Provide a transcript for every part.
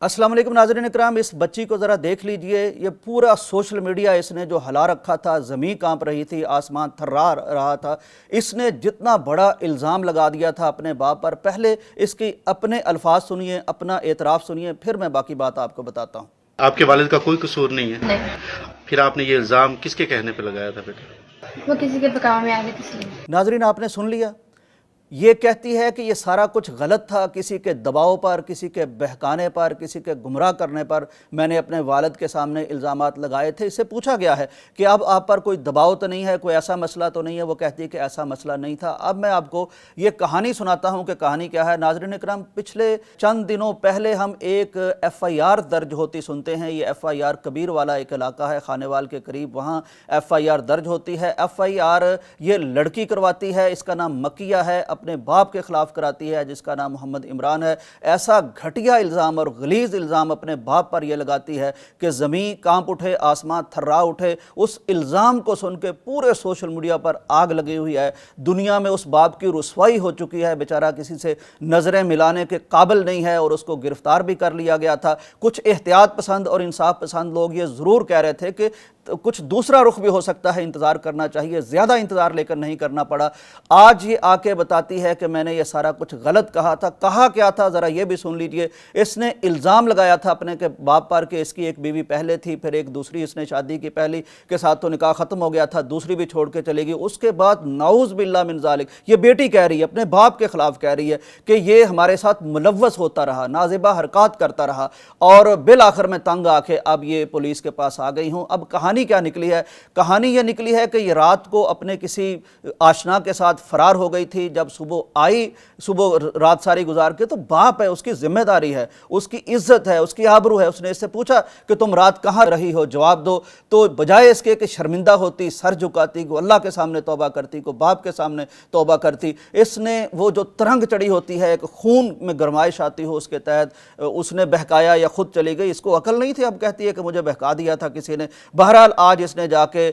अस्सलाम वालेकुम नाज़रीन इकराम, इस बच्ची को ज़रा देख लीजिए। ये पूरा सोशल मीडिया इसने जो हिला रखा था, ज़मीन कांप रही थी, आसमान थर्रा रहा था। इसने जितना बड़ा इल्ज़ाम लगा दिया था अपने बाप पर। पहले इसकी अपने अल्फाज सुनिए, अपना एतराफ़ सुनिए, फिर मैं बाकी बात आपको बताता हूँ। आपके वालिद का कोई कसूर नहीं है? नहीं, फिर आपने ये इल्ज़ाम किसके कहने पे लगाया था बेटा? वो किसी के बकाव में आ गए थे इसलिए। नाज़रीन आपने सुन लिया, ये कहती है कि ये सारा कुछ गलत था, किसी के दबाव पर, किसी के बहकाने पर, किसी के गुमराह करने पर मैंने अपने वालिद के सामने इल्ज़ामात लगाए थे। इससे पूछा गया है कि अब आप पर कोई दबाव तो नहीं है, कोई ऐसा मसला तो नहीं है। वो कहती है कि ऐसा मसला नहीं था। अब मैं आपको ये कहानी सुनाता हूँ कि कहानी क्या है। नाज़रीन इकराम, पिछले चंद दिनों पहले हम एक FIR दर्ज होती सुनते हैं। ये FIR कबीर वाला एक इलाका है, खानेवाल के करीब, वहाँ FIR दर्ज होती है। FIR ये लड़की करवाती है, इसका नाम मकिया है, अपने बाप के खिलाफ कराती है जिसका नाम मोहम्मद इमरान है। ऐसा घटिया इल्ज़ाम और गलीज़ इल्ज़ाम अपने बाप पर यह लगाती है कि ज़मीन कांप उठे, आसमान थर्रा उठे। उस इल्ज़ाम को सुन के पूरे सोशल मीडिया पर आग लगी हुई है। दुनिया में उस बाप की रुसवाई हो चुकी है, बेचारा किसी से नज़रें मिलाने के काबिल नहीं है और उसको गिरफ्तार भी कर लिया गया था। कुछ एहतियात पसंद और इंसाफ पसंद लोग ये ज़रूर कह रहे थे कि तो कुछ दूसरा रुख भी हो सकता है, इंतज़ार करना चाहिए। ज़्यादा इंतज़ार लेकर नहीं करना पड़ा। आज ये आके बताती है कि मैंने ये सारा कुछ गलत कहा था। कहा क्या था ज़रा ये भी सुन लीजिए। इसने इल्ज़ाम लगाया था अपने के बाप पर कि इसकी एक बीवी पहले थी, फिर एक दूसरी इसने शादी की, पहली के साथ तो निकाह ख़त्म हो गया था, दूसरी भी छोड़ के चलेगी। उसके बाद नाउज़ बिल्लाह मिन ज़ालिक, ये बेटी कह रही है, अपने बाप के ख़िलाफ़ कह रही है कि ये हमारे साथ मुलव्वस होता रहा, नाज़िबा हरकत करता रहा और बिल आखिर में तंग आके अब ये पुलिस के पास आ गई हूँ। अब कहानी क्या निकली है? कहानी ये निकली है कि ये रात को अपने किसी आशना के साथ फरार हो गई थी। जब सुबह आई, सुबह रात सारी गुजार के, तो बाप है, उसकी जिम्मेदारी है, उसकी इज्जत है, उसकी आबरू है। उसने इससे पूछा कि तुम रात कहाँ रही हो, जवाब दो। तो बजाय इसके कि शर्मिंदा होती, सर झुकाती, को अल्लाह के सामने तौबा करती, को बाप के सामने तौबा करती, इसने वो जो तरंग चढ़ी होती है, एक खून में गरमाइश आती हो, उसके तहत उसने बहकाया या खुद चली गई। इसको अकल नहीं थी, अब कहती है कि मुझे बहका दिया था किसी ने। बहरहाल आज इसने जाके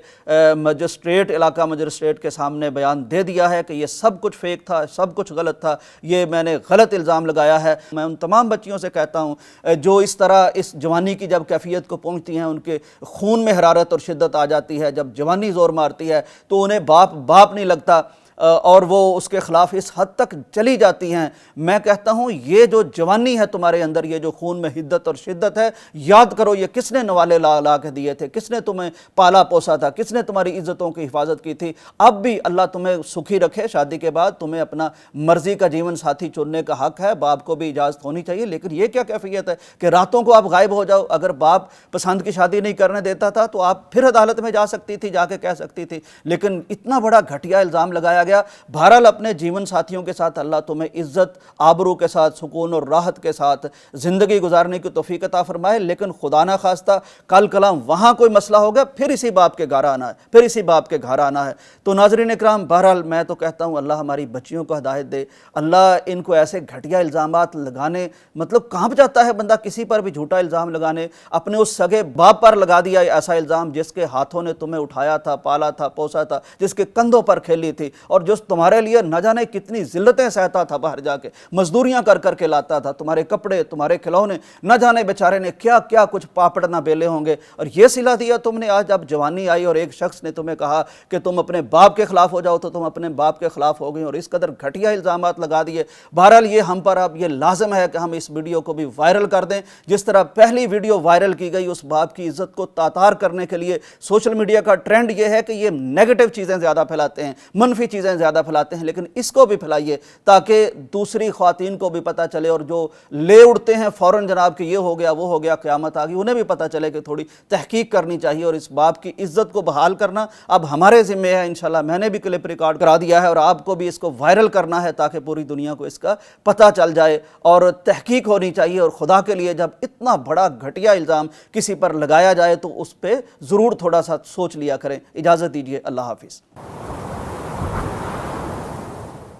मजिस्ट्रेट, इलाका मजिस्ट्रेट के सामने बयान दे दिया है कि ये सब कुछ फेक था, सब कुछ गलत था, ये मैंने गलत इल्ज़ाम लगाया है। मैं उन तमाम बच्चियों से कहता हूँ जो इस तरह इस जवानी की जब कैफियत को पहुँचती हैं, उनके खून में हरारत और शिद्दत आ जाती है, जब जवानी ज़ोर मारती है तो उन्हें बाप नहीं लगता और वो उसके ख़िलाफ़ इस हद तक चली जाती हैं। मैं कहता हूँ ये जो जवानी है तुम्हारे अंदर, ये जो खून में हिद्दत और शिद्दत है, याद करो ये किसने नवाले ला के दिए थे, किसने तुम्हें पाला पोसा था, किसने तुम्हारी इज़्ज़तों की हिफाजत की थी। अब भी अल्लाह तुम्हें सुखी रखे, शादी के बाद तुम्हें अपना मर्ज़ी का जीवन साथी चुनने का हक़ है, बाप को भी इजाज़त होनी चाहिए। लेकिन ये क्या कैफियत है कि रातों को आप गायब हो जाओ। अगर बाप पसंद की शादी नहीं करने देता था तो आप फिर अदालत में जा सकती थी, जाके कह सकती थी। लेकिन इतना बड़ा घटिया इल्ज़ाम लगाया गया। बहरहाल अपने जीवन साथियों के साथ अल्लाह तुम्हें इज्जत, आबरू के साथ, सुकून और राहत के साथ ज़िंदगी गुजारने की तौफीक अता फरमाए। लेकिन खुदा ना खास्ता कल कलाम वहाँ कोई मसला होगा, फिर इसी बाप के घर आना है, फिर इसी बाप के घर आना है। तो नाज़रीन इकराम, बहरहाल मैं तो कहता हूँ अल्लाह हमारी बच्चियों को हिदायत दे। अल्लाह इनको ऐसे घटिया इल्ज़ामात लगाने, मतलब कांप जाता है बंदा किसी पर भी झूठा इल्ज़ाम लगाने। अपने उस सगे बाप पर लगा दिया ऐसा इल्ज़ाम जिसके हाथों ने तुम्हें उठाया था, पाला था, पोसा था, जिसके कंधों पर खेली थी और जो तुम्हारे लिए न जाने कितनी जिल्लतें सहता था, बाहर जाके मजदूरियां कर करके लाता था, तुम्हारे कपड़े, तुम्हारे खिलौने, न जाने बेचारे ने क्या क्या कुछ पापड़ ना बेले होंगे। और ये सिला दिया तुमने। आज जब जवानी आई और एक शख्स ने तुम्हें कहा कि तुम अपने बाप के खिलाफ हो जाओ, तो तुम अपने बाप के खिलाफ हो गई और इस कदर घटिया इल्ज़ामात लगा दिए। बहरहाल ये हम पर अब ये लाजम है कि हम इस वीडियो को भी वायरल कर दें। जिस तरह पहली वीडियो वायरल की गई, उस बाप की इज्जत को तातार करने के लिए सोशल मीडिया का ट्रेंड ये है कि ये नेगेटिव चीज़ें ज़्यादा फैलाते हैं, मनफी चीज़ें ज़्यादा फैलाते हैं। लेकिन इसको भी फैलाइए ताकि दूसरी ख्वातीन को भी पता चले और जो ले उड़ते हैं फ़ौरन जनाब कि ये हो गया, वो हो गया, क़यामत आ गई, उन्हें भी पता चले कि थोड़ी तहकीक करनी चाहिए। और इस बाप की इज्जत को बहाल करना अब हमारे ज़िम्मे है। इंशाल्लाह मैंने भी क्लिप रिकॉर्ड करा दिया है और आपको भी इसको वायरल करना है ताकि पूरी दुनिया को इसका पता चल जाए और तहकीक होनी चाहिए। और खुदा के लिए जब इतना बड़ा घटिया इल्ज़ाम किसी पर लगाया जाए तो उस पर ज़रूर थोड़ा सा सोच लिया करें। इजाज़त दीजिए, अल्लाह हाफिज़।